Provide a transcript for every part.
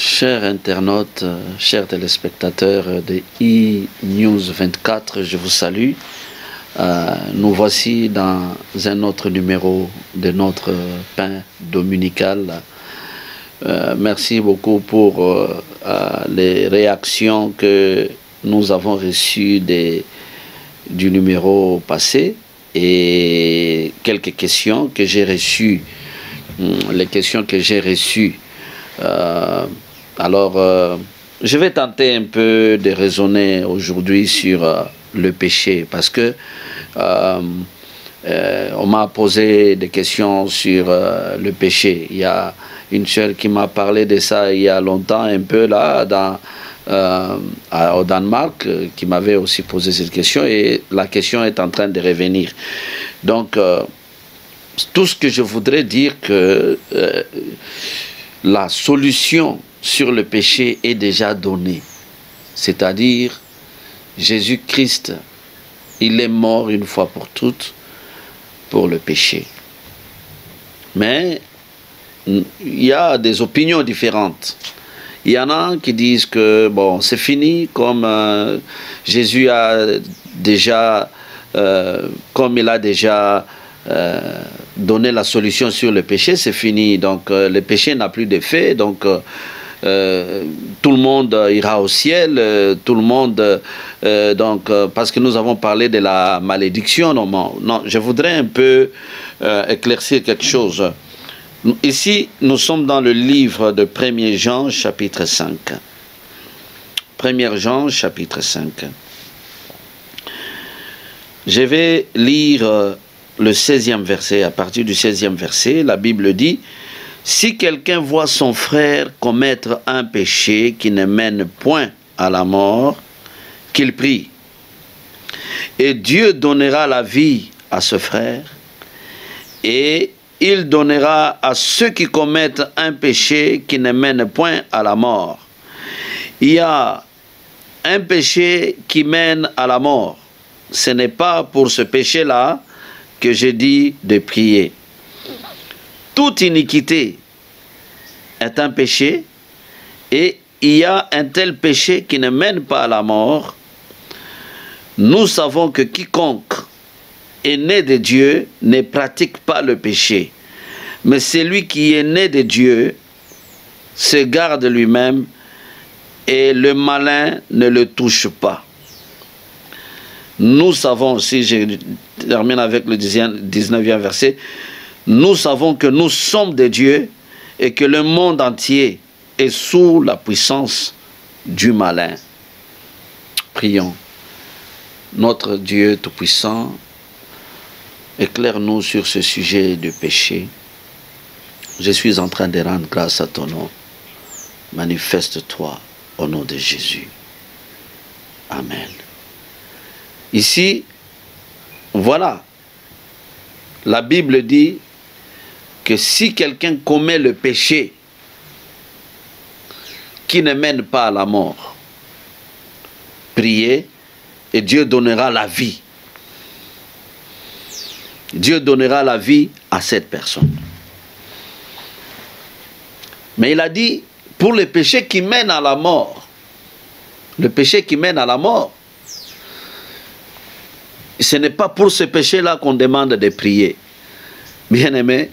Chers internautes, chers téléspectateurs de e-News 24, je vous salue. Nous voici dans un autre numéro de notre pain dominical. Merci beaucoup pour les réactions que nous avons reçues du numéro passé et quelques questions que j'ai reçues. Les questions que j'ai reçues. Je vais tenter un peu de raisonner aujourd'hui sur le péché parce que on m'a posé des questions sur le péché. Il y a une sœur qui m'a parlé de ça il y a longtemps, un peu là, au Danemark, qui m'avait aussi posé cette question et la question est en train de revenir. Donc, tout ce que je voudrais dire que la solution sur le péché est déjà donnée. C'est-à-dire, Jésus-Christ, il est mort une fois pour toutes pour le péché. Mais il y a des opinions différentes. Il y en a qui disent que bon, c'est fini, comme Jésus a déjà, comme il a déjà donné la solution sur le péché, c'est fini. Donc le péché n'a plus d'effet. Donc tout le monde ira au ciel. Tout le monde. Parce que nous avons parlé de la malédiction. Non, je voudrais un peu éclaircir quelque chose. Ici, nous sommes dans le livre de 1er Jean, chapitre 5. 1er Jean, chapitre 5. Je vais lire le 16e verset. À partir du 16e verset, la Bible dit: « Si quelqu'un voit son frère commettre un péché qui ne mène point à la mort, qu'il prie. Et Dieu donnera la vie à ce frère, et il donnera à ceux qui commettent un péché qui ne mène point à la mort. » Il y a un péché qui mène à la mort. Ce n'est pas pour ce péché-là que j'ai dit de prier. Toute iniquité est un péché, et il y a un tel péché qui ne mène pas à la mort. Nous savons que quiconque est né de Dieu ne pratique pas le péché, mais celui qui est né de Dieu se garde lui-même et le malin ne le touche pas. Nous savons aussi, je termine avec le 19e verset, nous savons que nous sommes de Dieu et que le monde entier est sous la puissance du malin. Prions. Notre Dieu Tout-Puissant, éclaire-nous sur ce sujet de péché. Je suis en train de rendre grâce à ton nom. Manifeste-toi au nom de Jésus. Amen. Ici, voilà, la Bible dit que si quelqu'un commet le péché qui ne mène pas à la mort, priez et Dieu donnera la vie. Dieu donnera la vie à cette personne. Mais il a dit, pour le péché qui mène à la mort, le péché qui mène à la mort, ce n'est pas pour ce péché-là qu'on demande de prier. Bien-aimés,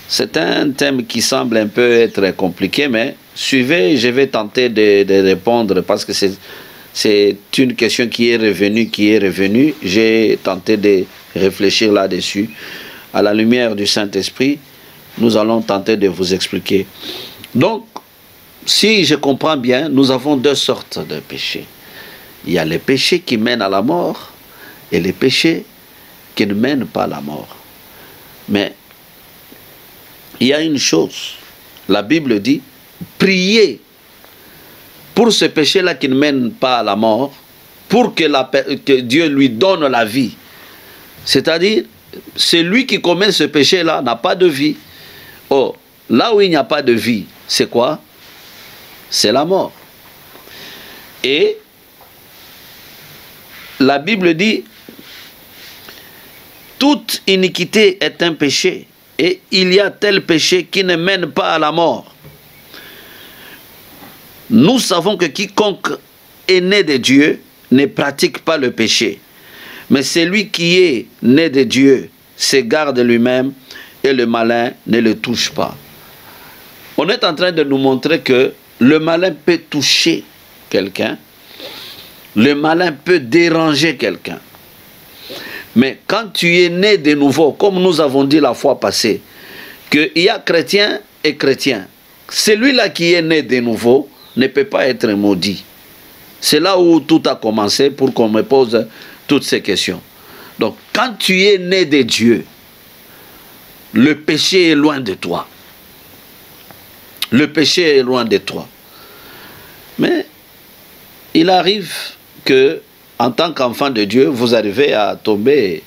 c'est un thème qui semble un peu être compliqué, mais suivez, je vais tenter de répondre parce que c'est une question qui est revenue. J'ai tenté de réfléchir là-dessus. À la lumière du Saint-Esprit, nous allons tenter de vous expliquer. Donc, si je comprends bien, nous avons deux sortes de péchés. Il y a les péchés qui mènent à la mort et les péchés qui ne mènent pas à la mort. Mais il y a une chose, la Bible dit, priez pour ce péché-là qui ne mène pas à la mort, pour que Dieu lui donne la vie. C'est-à-dire, celui qui commet ce péché-là n'a pas de vie. Oh, là où il n'y a pas de vie, c'est quoi? C'est la mort. Et la Bible dit, toute iniquité est un péché, et il y a tel péché qui ne mène pas à la mort. nous savons que quiconque est né de Dieu ne pratique pas le péché. Mais celui qui est né de Dieu s'égarde lui-même et le malin ne le touche pas. On est en train de nous montrer que le malin peut toucher quelqu'un, le malin peut déranger quelqu'un. Mais quand tu es né de nouveau, comme nous avons dit la fois passée, qu'il y a chrétien et chrétien, celui-là qui est né de nouveau ne peut pas être maudit. C'est là où tout a commencé pour qu'on me pose toutes ces questions. Donc, quand tu es né de Dieu, le péché est loin de toi. Le péché est loin de toi. Mais il arrive que, en tant qu'enfant de Dieu, vous arrivez à tomber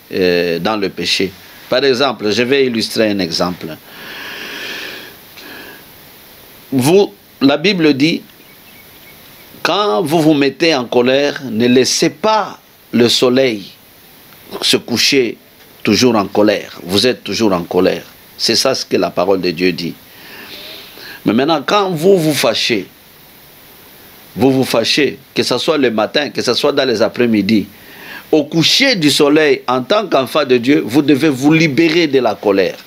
dans le péché. Par exemple, je vais illustrer un exemple. La Bible dit, quand vous vous mettez en colère, ne laissez pas le soleil se coucher toujours en colère. Vous êtes toujours en colère. C'est ça ce que la parole de Dieu dit. Mais maintenant, quand vous vous fâchez, que ce soit le matin, que ce soit dans les après-midi, au coucher du soleil, en tant qu'enfant de Dieu, vous devez vous libérer de la colère.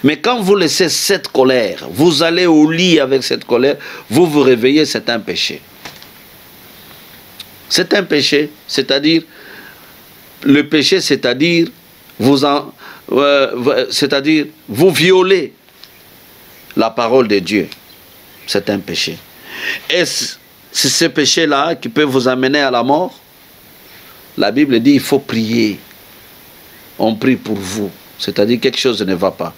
Mais quand vous laissez cette colère, vous allez au lit avec cette colère, vous vous réveillez, c'est un péché. C'est un péché, c'est-à-dire, le péché, c'est-à-dire, vous violez la parole de Dieu. C'est un péché. Est-ce ce péché-là qui peut vous amener à la mort? La Bible dit, il faut prier. On prie pour vous. C'est-à-dire quelque chose ne va pas.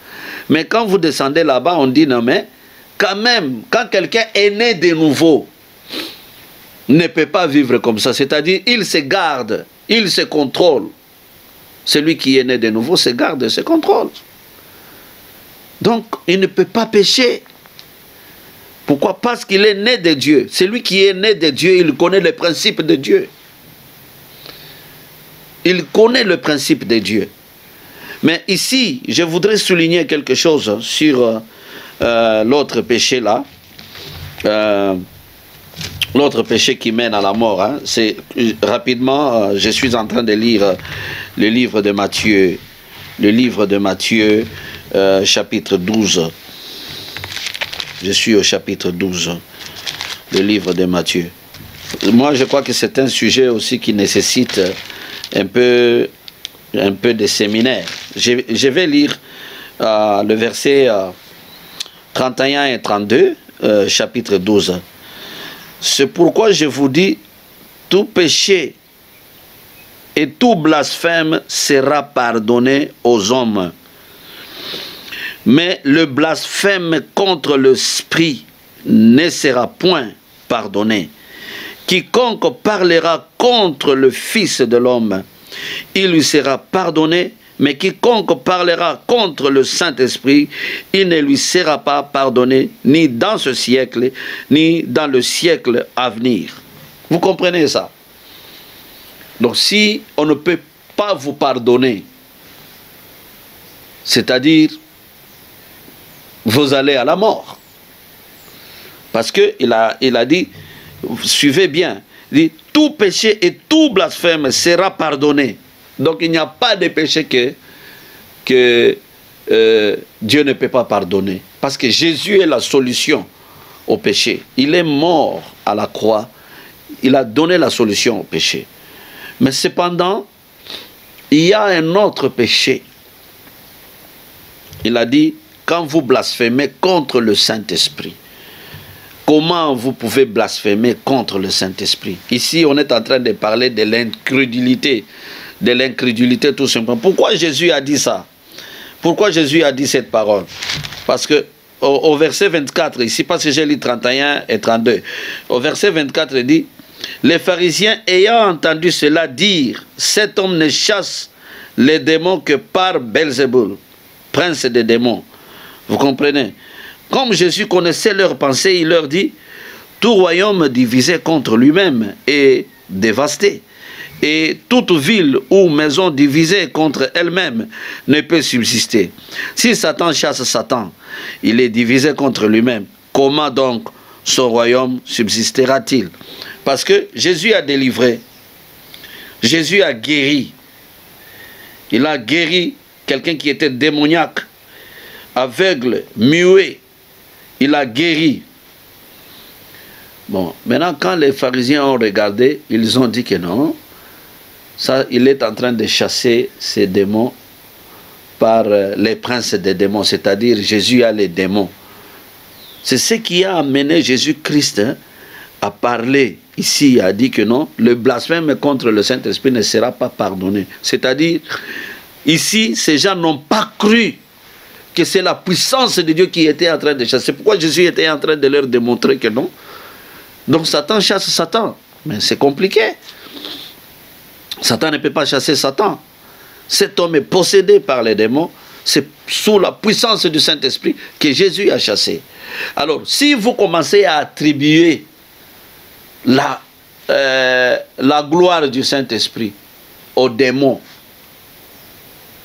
Mais quand vous descendez là-bas, on dit, non mais, quand même, quand quelqu'un est né de nouveau, ne peut pas vivre comme ça. C'est-à-dire, il se garde, il se contrôle. Celui qui est né de nouveau se garde, se contrôle. Donc, il ne peut pas pécher. Pourquoi? Parce qu'il est né de Dieu. Celui qui est né de Dieu, il connaît le principe de Dieu. Il connaît le principe de Dieu. Mais ici, je voudrais souligner quelque chose sur l'autre péché là. L'autre péché qui mène à la mort. Hein. C'est rapidement, je suis en train de lire le livre de Matthieu. Le livre de Matthieu, chapitre 12. Je suis au chapitre 12. Le livre de Matthieu. Moi, je crois que c'est un sujet aussi qui nécessite un peu de séminaire. Je vais lire le verset 31 et 32, chapitre 12. C'est pourquoi je vous dis, tout péché et tout blasphème sera pardonné aux hommes. Mais le blasphème contre l'Esprit ne sera point pardonné. Quiconque parlera contre le Fils de l'homme, il lui sera pardonné, mais quiconque parlera contre le Saint-Esprit, il ne lui sera pas pardonné, ni dans ce siècle, ni dans le siècle à venir. Vous comprenez ça? Donc si on ne peut pas vous pardonner, c'est-à-dire, vous allez à la mort. Parce qu'il a dit, suivez bien, il dit, tout péché et tout blasphème sera pardonné. Donc il n'y a pas de péché que Dieu ne peut pas pardonner. Parce que Jésus est la solution au péché. Il est mort à la croix. Il a donné la solution au péché. Mais cependant, il y a un autre péché. Il a dit, quand vous blasphémez contre le Saint-Esprit. Comment vous pouvez blasphémer contre le Saint-Esprit? Ici, on est en train de parler de l'incrédulité. De l'incrédulité tout simplement. Pourquoi Jésus a dit ça? Pourquoi Jésus a dit cette parole? Parce que au verset 24, ici, parce que j'ai lu 31 et 32, au verset 24, il dit, les pharisiens ayant entendu cela dire, cet homme ne chasse les démons que par Belzéboul, prince des démons. Vous comprenez? Comme Jésus connaissait leurs pensées, il leur dit, tout royaume divisé contre lui-même est dévasté. Et toute ville ou maison divisée contre elle-même ne peut subsister. Si Satan chasse Satan, il est divisé contre lui-même. Comment donc son royaume subsistera-t-il? Parce que Jésus a délivré, Jésus a guéri. Il a guéri quelqu'un qui était démoniaque, aveugle, muet. Il a guéri. Bon, maintenant quand les pharisiens ont regardé, ils ont dit que non, ça, il est en train de chasser ces démons par les princes des démons, c'est-à-dire Jésus a les démons. C'est ce qui a amené Jésus-Christ à parler ici, a dit que non, le blasphème contre le Saint-Esprit ne sera pas pardonné. C'est-à-dire, ici, ces gens n'ont pas cru que c'est la puissance de Dieu qui était en train de chasser. Pourquoi Jésus était en train de leur démontrer que non? Donc Satan chasse Satan. Mais c'est compliqué. Satan ne peut pas chasser Satan. Cet homme est possédé par les démons. C'est sous la puissance du Saint-Esprit que Jésus a chassé. Alors, si vous commencez à attribuer la gloire du Saint-Esprit aux démons,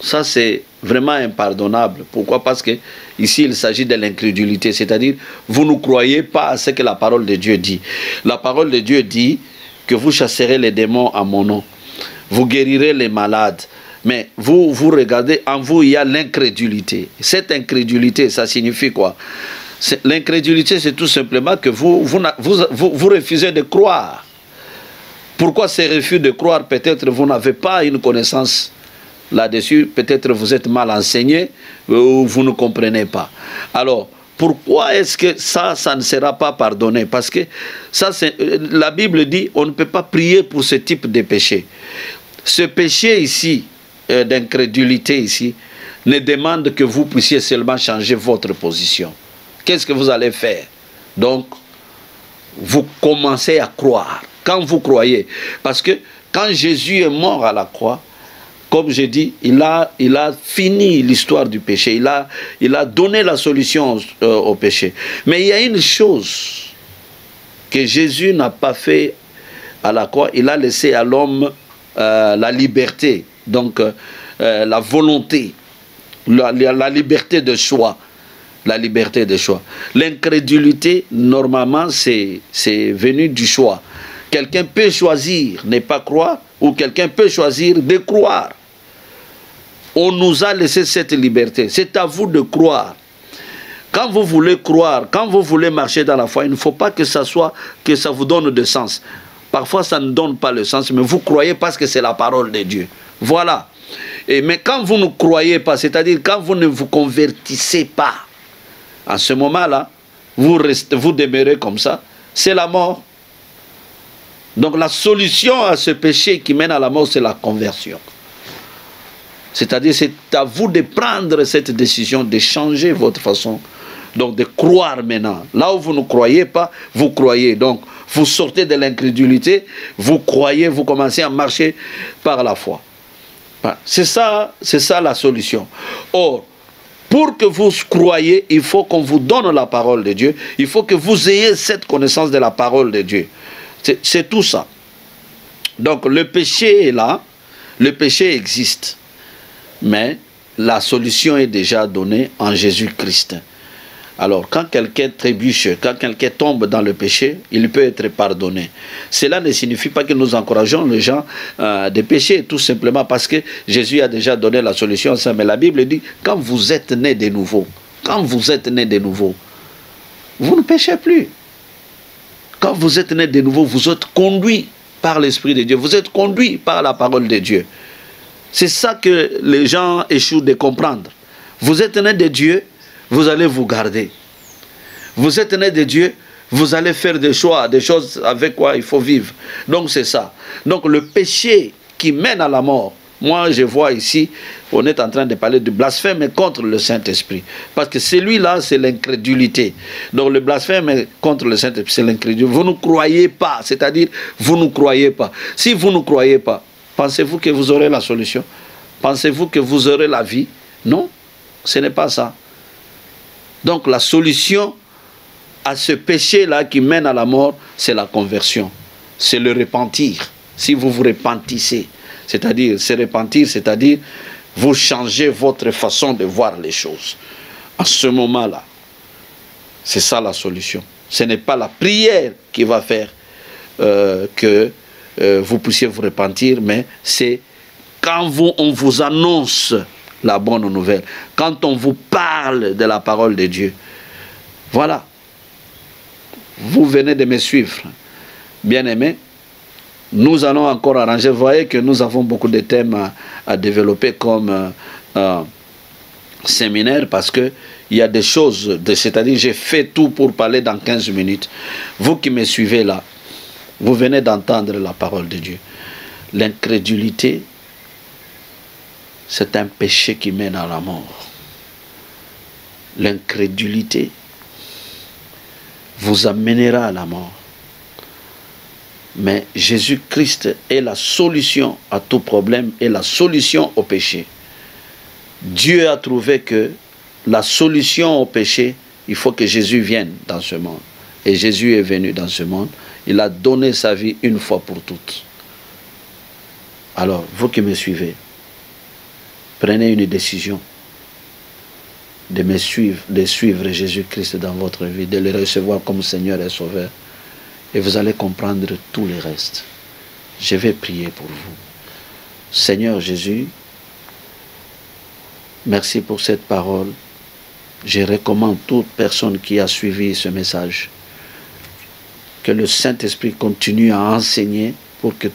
ça c'est vraiment impardonnable. Pourquoi? Parce que ici il s'agit de l'incrédulité, c'est-à-dire vous ne croyez pas à ce que la parole de Dieu dit. La parole de Dieu dit que vous chasserez les démons à mon nom, vous guérirez les malades. Mais vous regardez, en vous il y a l'incrédulité. Cette incrédulité, ça signifie quoi? L'incrédulité, c'est tout simplement que vous refusez de croire. Pourquoi ce refus de croire? Peut-être vous n'avez pas une connaissance là-dessus, peut-être vous êtes mal enseigné ou vous ne comprenez pas. Alors, pourquoi est-ce que ça ne sera pas pardonné? Parce que ça, la Bible dit on ne peut pas prier pour ce type de péché. Ce péché ici, d'incrédulité ici, ne demande que vous puissiez seulement changer votre position. Qu'est-ce que vous allez faire? Donc, vous commencez à croire. Quand vous croyez, parce que quand Jésus est mort à la croix, comme j'ai dit, il a fini l'histoire du péché. Il a donné la solution au péché. Mais il y a une chose que Jésus n'a pas fait à la croix. Il a laissé à l'homme la liberté, donc la volonté, la liberté de choix. La liberté de choix. L'incrédulité, normalement, c'est venu du choix. Quelqu'un peut choisir ne pas croire ou quelqu'un peut choisir de croire. On nous a laissé cette liberté. C'est à vous de croire. Quand vous voulez croire, quand vous voulez marcher dans la foi, il ne faut pas que ça vous donne de sens. Parfois, ça ne donne pas le sens, mais vous croyez parce que c'est la parole de Dieu. Voilà. Mais quand vous ne croyez pas, c'est-à-dire quand vous ne vous convertissez pas, à ce moment-là, vous demeurez comme ça, c'est la mort. Donc la solution à ce péché qui mène à la mort, c'est la conversion. C'est-à-dire, c'est à vous de prendre cette décision, de changer votre façon, donc de croire maintenant. Là où vous ne croyez pas, vous croyez. Donc, vous sortez de l'incrédulité, vous croyez, vous commencez à marcher par la foi. C'est ça la solution. Or, pour que vous croyez, il faut qu'on vous donne la parole de Dieu. Il faut que vous ayez cette connaissance de la parole de Dieu. C'est tout ça. Donc le péché est là, le péché existe. Mais la solution est déjà donnée en Jésus-Christ. Alors quand quelqu'un trébuche, quand quelqu'un tombe dans le péché, il peut être pardonné. Cela ne signifie pas que nous encourageons les gens de pécher, tout simplement parce que Jésus a déjà donné la solution à ça. Mais la Bible dit, quand vous êtes né de nouveau, vous ne péchez plus. Quand vous êtes né de nouveau, vous êtes conduit par l'Esprit de Dieu, vous êtes conduit par la parole de Dieu. C'est ça que les gens échouent de comprendre. Vous êtes né de Dieu, vous allez vous garder. Vous êtes né de Dieu, vous allez faire des choix, des choses avec quoi il faut vivre. Donc c'est ça. Donc le péché qui mène à la mort, moi je vois ici, on est en train de parler du blasphème contre le Saint-Esprit. Parce que celui-là, c'est l'incrédulité. Donc le blasphème contre le Saint-Esprit, c'est l'incrédulité. Vous ne croyez pas, c'est-à-dire vous ne croyez pas. Si vous ne croyez pas, pensez-vous que vous aurez la solution? Pensez-vous que vous aurez la vie? Non, ce n'est pas ça. Donc la solution à ce péché-là qui mène à la mort, c'est la conversion. C'est le repentir. Si vous vous repentissez, c'est-à-dire se repentir, c'est-à-dire vous changez votre façon de voir les choses. À ce moment-là, c'est ça la solution. Ce n'est pas la prière qui va faire que vous puissiez vous repentir, mais c'est quand on vous annonce la bonne nouvelle, quand on vous parle de la parole de Dieu. Voilà. Vous venez de me suivre. Bien-aimés, nous allons encore arranger. Vous voyez que nous avons beaucoup de thèmes à développer comme séminaire, parce qu'il y a des choses, c'est-à-dire j'ai fait tout pour parler dans 15 minutes. Vous qui me suivez là, vous venez d'entendre la parole de Dieu. L'incrédulité, c'est un péché qui mène à la mort. L'incrédulité vous amènera à la mort. Mais Jésus-Christ est la solution à tout problème et la solution au péché. Dieu a trouvé que la solution au péché, il faut que Jésus vienne dans ce monde. Et Jésus est venu dans ce monde. Il a donné sa vie une fois pour toutes. Alors, vous qui me suivez, prenez une décision de me suivre, de suivre Jésus-Christ dans votre vie, de le recevoir comme Seigneur et Sauveur. Et vous allez comprendre tout le reste. Je vais prier pour vous. Seigneur Jésus, merci pour cette parole. Je recommande toute personne qui a suivi ce message. Que le Saint-Esprit continue à enseigner pour que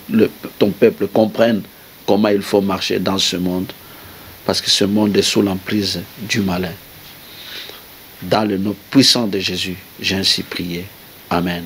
ton peuple comprenne comment il faut marcher dans ce monde. Parce que ce monde est sous l'emprise du malin. Dans le nom puissant de Jésus, j'ai ainsi prié. Amen.